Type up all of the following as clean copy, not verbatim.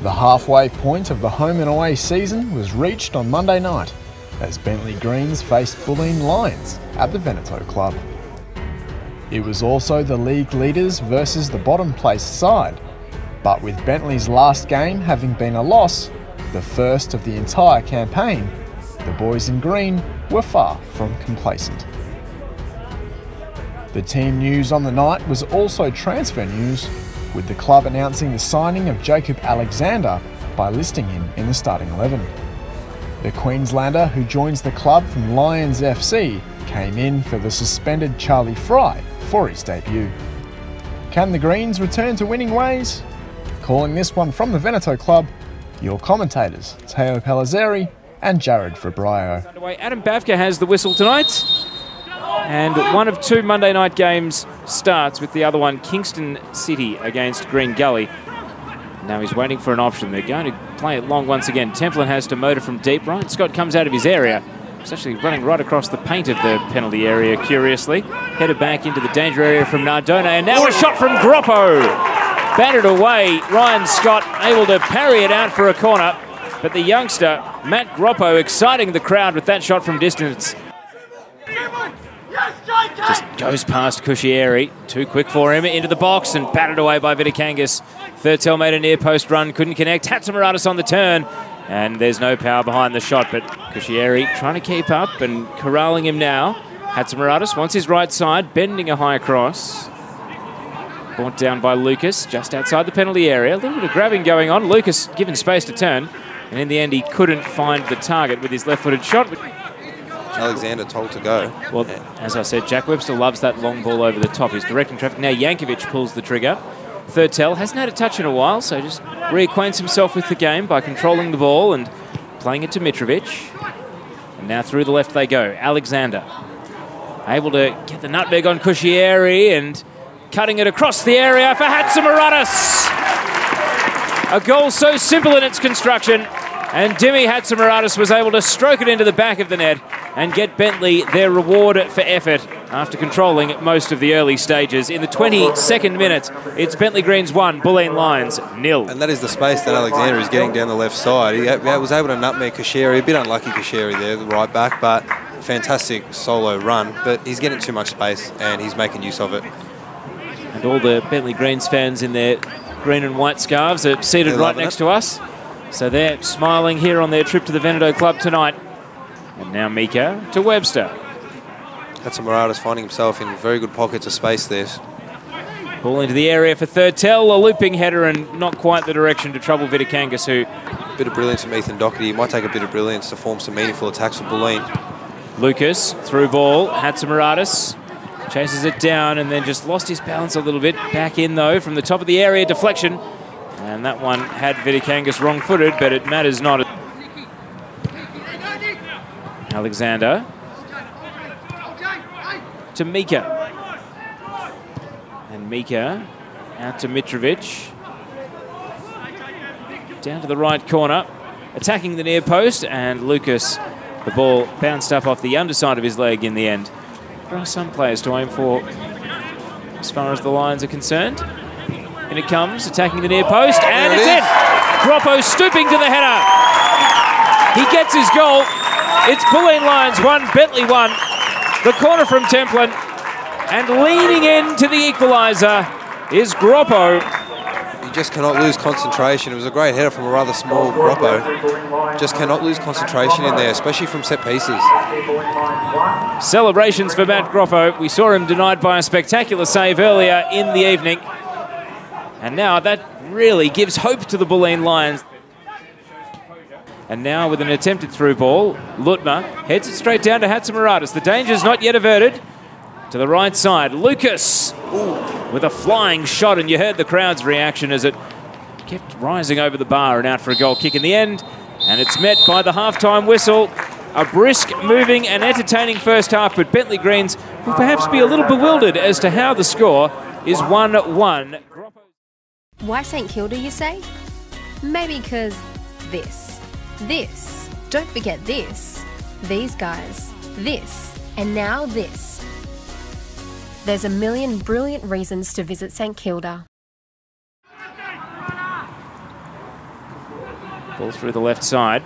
The halfway point of the home and away season was reached on Monday night as Bentleigh Greens faced Bulleen Lions at the Veneto Club. It was also the league leaders versus the bottom placed side, but with Bentleigh's last game having been a loss, the first of the entire campaign, the boys in green were far from complacent. The team news on the night was also transfer news, with the club announcing the signing of Jacob Alexander by listing him in the starting 11. The Queenslander, who joins the club from Lions FC, came in for the suspended Charlie Fry for his debut. Can the Greens return to winning ways? Calling this one from the Veneto Club, your commentators Teo Pellizzeri and Jared Fabrio. Adam Bavka has the whistle tonight, and one of two Monday night games starts, with the other one Kingston City against Green Gully. Now he's waiting for an option. They're going to play it long once again. Templin has to motor from deep right. Scott comes out of his area. He's actually running right across the paint of the penalty area, curiously. Headed back into the danger area from Nardona, and now a shot from Groppo. Batted away. Ryan Scott able to parry it out for a corner, but the youngster, Matt Groppo, exciting the crowd with that shot from distance. Just goes past Cushieri, too quick for him, into the box and batted away by Vitikangas. Thurtell made a near post run, couldn't connect. Hatzimaradis on the turn, and there's no power behind the shot, but Cushieri trying to keep up and corralling him now. Hatzimaradis wants his right side, bending a high cross. Brought down by Lucas, just outside the penalty area. A little bit of grabbing going on. Lucas given space to turn, and in the end he couldn't find the target with his left-footed shot. Alexander told to go. Well, as I said, Jack Webster loves that long ball over the top. He's directing traffic. Now Yankovic pulls the trigger. Thurtell hasn't had a touch in a while, so just reacquaints himself with the game by controlling the ball and playing it to Mitrovic. And now through the left they go. Alexander able to get the nutmeg on Cushieri and cutting it across the area for Hatzimaradis. A goal so simple in its construction, and Dimi Hatzimaradis was able to stroke it into the back of the net and get Bentleigh their reward for effort after controlling most of the early stages. In the 22nd minute, it's Bentleigh Greens 1, Bulleen Lions 0. And that is the space that Alexander is getting down the left side. He was able to nutmeg Cushieri, a bit unlucky Cushieri there, the right back, but fantastic solo run. But he's getting too much space and he's making use of it. And all the Bentleigh Greens fans in their green and white scarves are seated right next to us. So they're smiling here on their trip to the Veneto Club tonight. And now Mika to Webster. Hatzimaradis finding himself in very good pockets of space there. Ball into the area for Thurtell, a looping header and not quite the direction to trouble Vitikangas, who... A bit of brilliance from Ethan Doherty. It might take a bit of brilliance to form some meaningful attacks for Bulleen. Lucas, through ball, Hatzimaradis chases it down and then just lost his balance a little bit. Back in, though, from the top of the area, deflection. And that one had Vitikangas wrong-footed, but it matters not. Alexander to Mika. And Mika out to Mitrovic. Down to the right corner. Attacking the near post, and Lucas, the ball bounced up off the underside of his leg in the end. There are some players to aim for as far as the Lions are concerned. And it comes, attacking the near post, and it's in! Groppo stooping to the header. He gets his goal. It's Bulleen Lions 1, Bentleigh 1. The corner from Templin. And leaning into the equaliser is Groppo. You just cannot lose concentration. It was a great header from a rather small Groppo. Just cannot lose concentration in there, especially from set pieces. Celebrations for Matt Groppo. We saw him denied by a spectacular save earlier in the evening. And now that really gives hope to the Bulleen Lions. And now with an attempted through ball, Lutma heads it straight down to Hatzimaradis. The danger's not yet averted. To the right side, Lucas with a flying shot, and you heard the crowd's reaction as it kept rising over the bar and out for a goal kick in the end. And it's met by the half-time whistle. A brisk, moving and entertaining first half, but Bentleigh Greens will perhaps be a little bewildered as to how the score is 1-1. Why St Kilda, you say? Maybe because this. Don't forget this. These guys. This. And now this. There's a million brilliant reasons to visit St Kilda. Ball through the left side.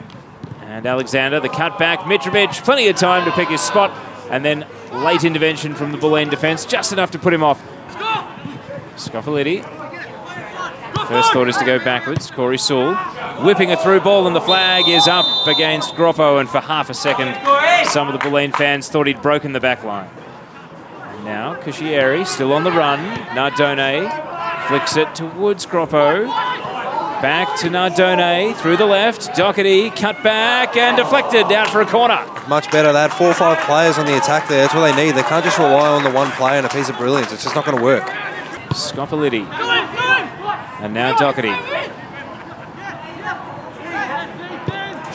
And Alexander, the cutback. Mitrovic, plenty of time to pick his spot. And then late intervention from the Bulleen defence, just enough to put him off. Scopolitti. First thought is to go backwards. Corey Sewell whipping a through ball, and the flag is up against Groppo. And for half a second, some of the Bulleen fans thought he'd broken the back line. And now Cuschieri still on the run. Nardone flicks it towards Groppo. Back to Nardone, through the left. Doherty, cut back and deflected out for a corner. Much better. They had 4 or 5 players on the attack there. That's what they need. They can't just rely on the one player and a piece of brilliance. It's just not going to work. Scopolitti. And now Doherty.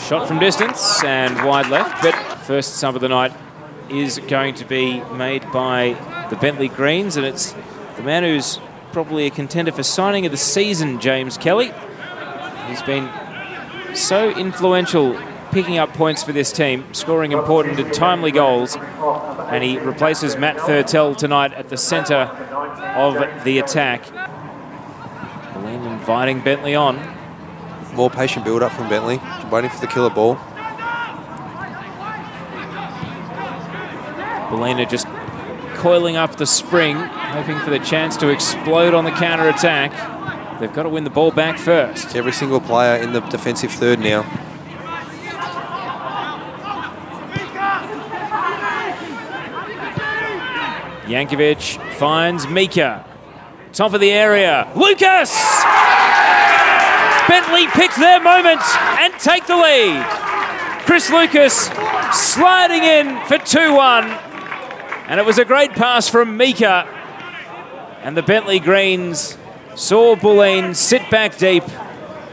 Shot from distance and wide left, but first sub of the night is going to be made by the Bentleigh Greens, and it's the man who's probably a contender for signing of the season, James Kelly. He's been so influential picking up points for this team, scoring important and timely goals, and he replaces Matt Thurtell tonight at the centre of the attack. Bulleen inviting Bentleigh on. More patient build-up from Bentleigh, waiting for the killer ball. Bulleen just coiling up the spring, hoping for the chance to explode on the counter-attack. They've got to win the ball back first. Every single player in the defensive third now. Yankovic finds Mika. Top of the area. Lucas! Bentleigh picked their moment and take the lead. Chris Lucas sliding in for 2-1. And it was a great pass from Mika. And the Bentleigh Greens saw Bulleen sit back deep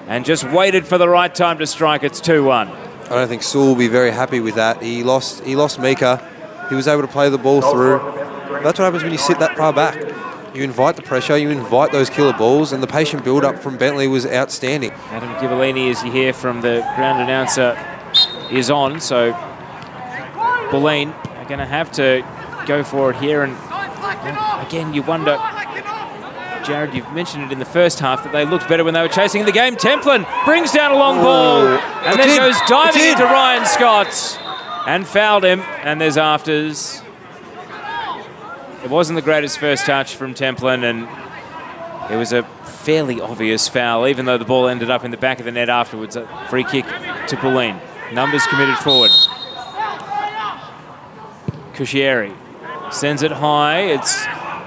and just waited for the right time to strike. It's 2-1. I don't think Sewell will be very happy with that. He lost Mika. He was able to play the ball through. That's what happens when you sit that far back. You invite the pressure, you invite those killer balls, and the patient build-up from Bentleigh was outstanding. Adam Ghibellini, as you hear from the ground announcer, is on, so Bulleen are going to have to go for it here. And again, you wonder, Jared, you've mentioned it in the first half, that they looked better when they were chasing the game. Templin brings down a long ball and then goes diving into Ryan Scott and fouled him, and there's afters. It wasn't the greatest first touch from Templin, and it was a fairly obvious foul, even though the ball ended up in the back of the net afterwards. A free kick to Bulleen. Numbers committed forward. Cuschieri sends it high. It's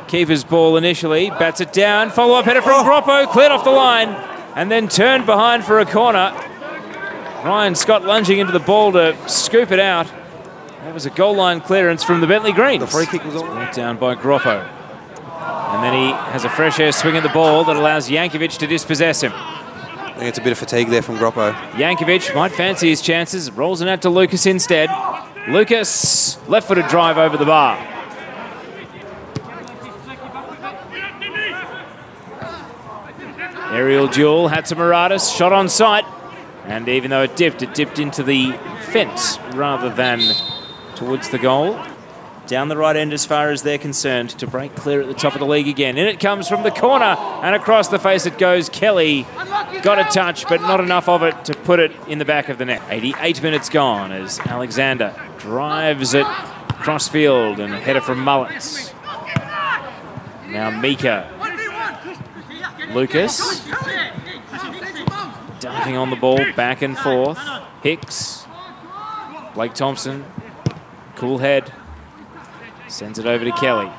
keeper's ball initially. Bats it down. Follow-up header from Groppo. Cleared off the line and then turned behind for a corner. Ryan Scott lunging into the ball to scoop it out. That was a goal line clearance from the Bentleigh Greens. The free kick was brought down by Groppo. And then he has a fresh air swing at the ball that allows Yankovic to dispossess him. I think it's a bit of fatigue there from Groppo. Yankovic might fancy his chances. Rolls it out to Lucas instead. Lucas, left-footed drive over the bar. Aerial duel, Hatzimaradis, shot on sight. And even though it dipped into the fence rather than towards the goal. Down the right end as far as they're concerned to break clear at the top of the league again. In it comes from the corner and across the face it goes. Kelly got a touch but not enough of it to put it in the back of the net. 88 minutes gone as Alexander drives it crossfield and a header from Mullins. Now Mika. Lucas. Dunking on the ball back and forth. Hicks. Blake Thompson. Cool head. Sends it over to Kelly.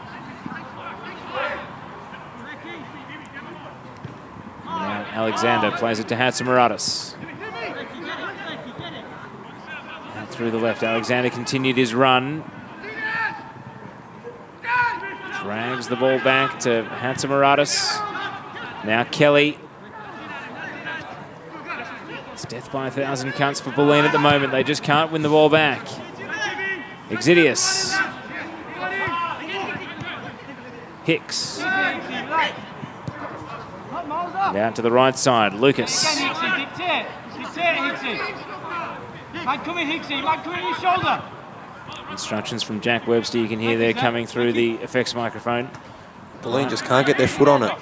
Now Alexander plays it to Hatzimaradis. And through the left, Alexander continued his run. Drags the ball back to Hatzimaradis. Now Kelly. It's death by 1,000 cuts for Bulleen at the moment. They just can't win the ball back. Exidius. Hicks. Down to the right side, Lucas. Instructions from Jack Webster, you can hear there coming through the effects microphone. Bulleen just can't get their foot on it.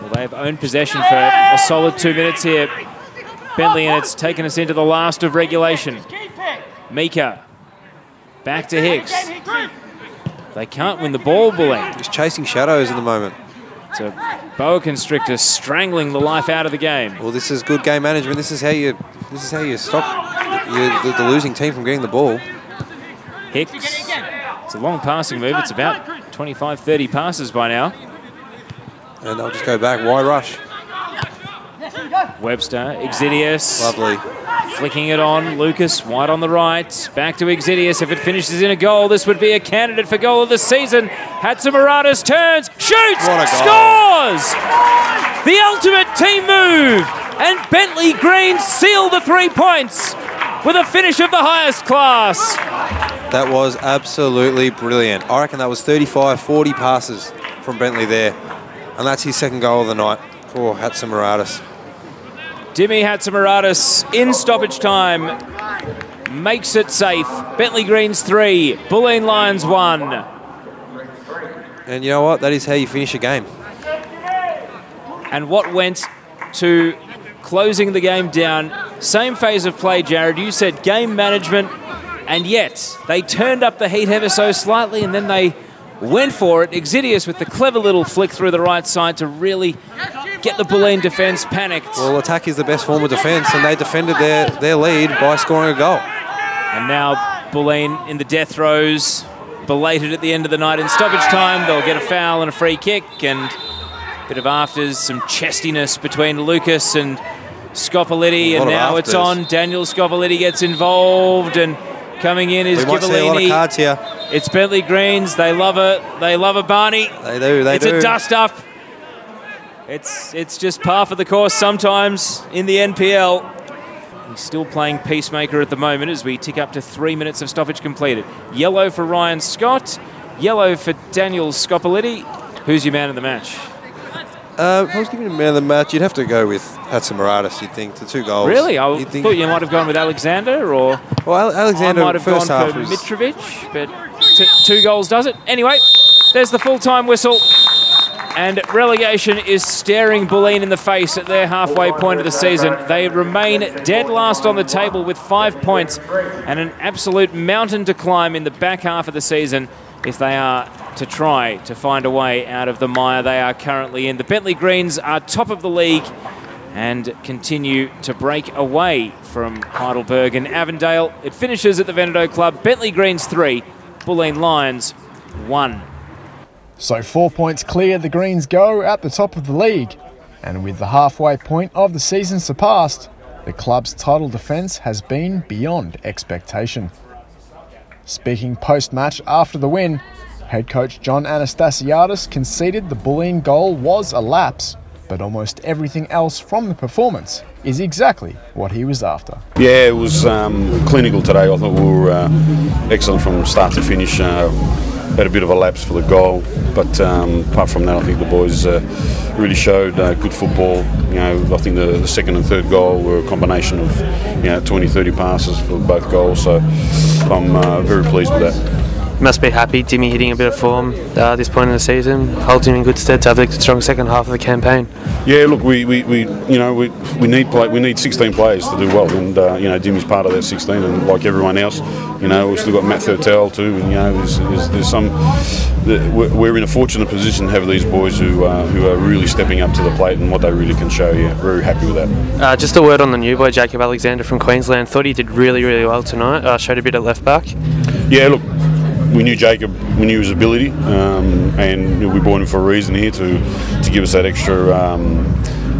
Well, they've owned possession for a solid 2 minutes here. Bentleigh, and it's taken us into the last of regulation. Mika. Back to Hicks. They can't win the ball, Bulleen. He's chasing shadows at the moment. It's a boa constrictor strangling the life out of the game. Well, this is good game management. This is how you stop the losing team from getting the ball. Hicks. It's a long passing move. It's about 25, 30 passes by now. And they'll just go back. Why rush? Webster, Exidius. Lovely. Flicking it on. Lucas, wide on the right. Back to Exidius. If it finishes in a goal, this would be a candidate for goal of the season. Hatzimaratis turns, shoots, scores! The ultimate team move. And Bentleigh Greens seal the 3 points with a finish of the highest class. That was absolutely brilliant. I reckon that was 35, 40 passes from Bentleigh there. And that's his second goal of the night for Hatzimaratis. Dimi Hatzimaratis in stoppage time makes it safe. Bentleigh Greens 3, Bulleen Lions 1. And you know what? That is how you finish a game. And what went to closing the game down, same phase of play, Jared. You said game management, and yet they turned up the heat ever so slightly, and then they went for it. Exidius with the clever little flick through the right side to really get the Bulleen defence panicked. Well, attack is the best form of defence, and they defended their lead by scoring a goal. And now Bulleen in the death throes, belated at the end of the night in stoppage time. They'll get a foul and a free kick, and a bit of afters, some chestiness between Lucas and Scopolitti, and now it's on. Daniel Scopolitti gets involved, and coming in is Ghibellini. We might see a lot of cards here. It's Bentleigh Greens. They love it. They love a Barney. They do. It's a dust-up. It's just par for the course sometimes in the NPL. He's still playing peacemaker at the moment as we tick up to 3 minutes of stoppage completed. Yellow for Ryan Scott. Yellow for Daniel Scopolitti. Who's your man of the match? If I was giving a man of the match, you'd have to go with Hatzimaratis, you'd think, the 2 goals. Really? I thought you might have gone with Alexander, or... Well, Alexander, I might have gone for Mitrovic, but 2 goals does it. Anyway, there's the full-time whistle. And relegation is staring Bulleen in the face at their halfway point of the season. They remain dead last on the table with 5 points and an absolute mountain to climb in the back half of the season if they are to try to find a way out of the mire they are currently in. The Bentleigh Greens are top of the league and continue to break away from Heidelberg and Avondale. It finishes at the Veneto Club. Bentleigh Greens 3, Bulleen Lions 1. So 4 points clear, the Greens go at the top of the league. And with the halfway point of the season surpassed, the club's title defence has been beyond expectation. Speaking post-match after the win, head coach John Anastasiadis conceded the Bulleen goal was a lapse, but almost everything else from the performance is exactly what he was after. Yeah, it was clinical today. I thought we were excellent from start to finish. Had a bit of a lapse for the goal, but apart from that, I think the boys really showed good football. You know, I think the second and third goal were a combination of 20, 30 passes for both goals. So I'm very pleased with that. Must be happy. Dimi hitting a bit of form at this point in the season holds him in good stead to have a strong second half of the campaign. Yeah, look, we need 16 players to do well, and Dimi's part of that 16, and like everyone else, we've still got Matt Thurtell too, and there's some. We're in a fortunate position to have these boys who are really stepping up to the plate and what they really can show. Yeah, very happy with that. Just a word on the new boy, Jacob Alexander from Queensland. Thought he did really, really well tonight. Showed a bit at left back. Yeah, look. We knew Jacob, we knew his ability, and we brought him for a reason here to give us that extra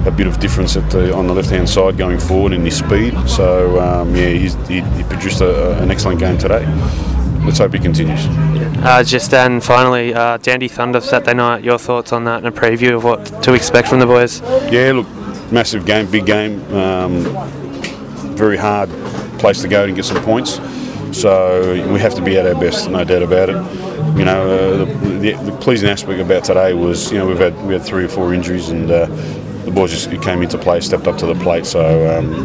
a bit of difference on the left-hand side going forward in his speed. So he produced an excellent game today. Let's hope he continues. And finally, Dandy Thunder Saturday night. Your thoughts on that and a preview of what to expect from the boys? Yeah, look, massive game, big game, very hard place to go to get some points. So we have to be at our best, no doubt about it. The pleasing aspect about today was, we had 3 or 4 injuries, and the boys just came into play, stepped up to the plate. So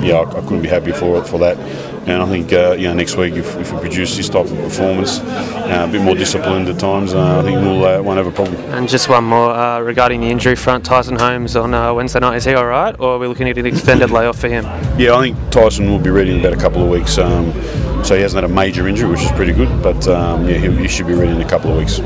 yeah, I couldn't be happy for that. And I think next week, if we produce this type of performance, a bit more disciplined at times, I think won't have a problem. And just one more regarding the injury front. Tyson Holmes on Wednesday night, is he all right, or are we looking at an extended layoff for him? Yeah, I think Tyson will be ready in about a couple of weeks. So he hasn't had a major injury, which is pretty good. But he should be ready in a couple of weeks.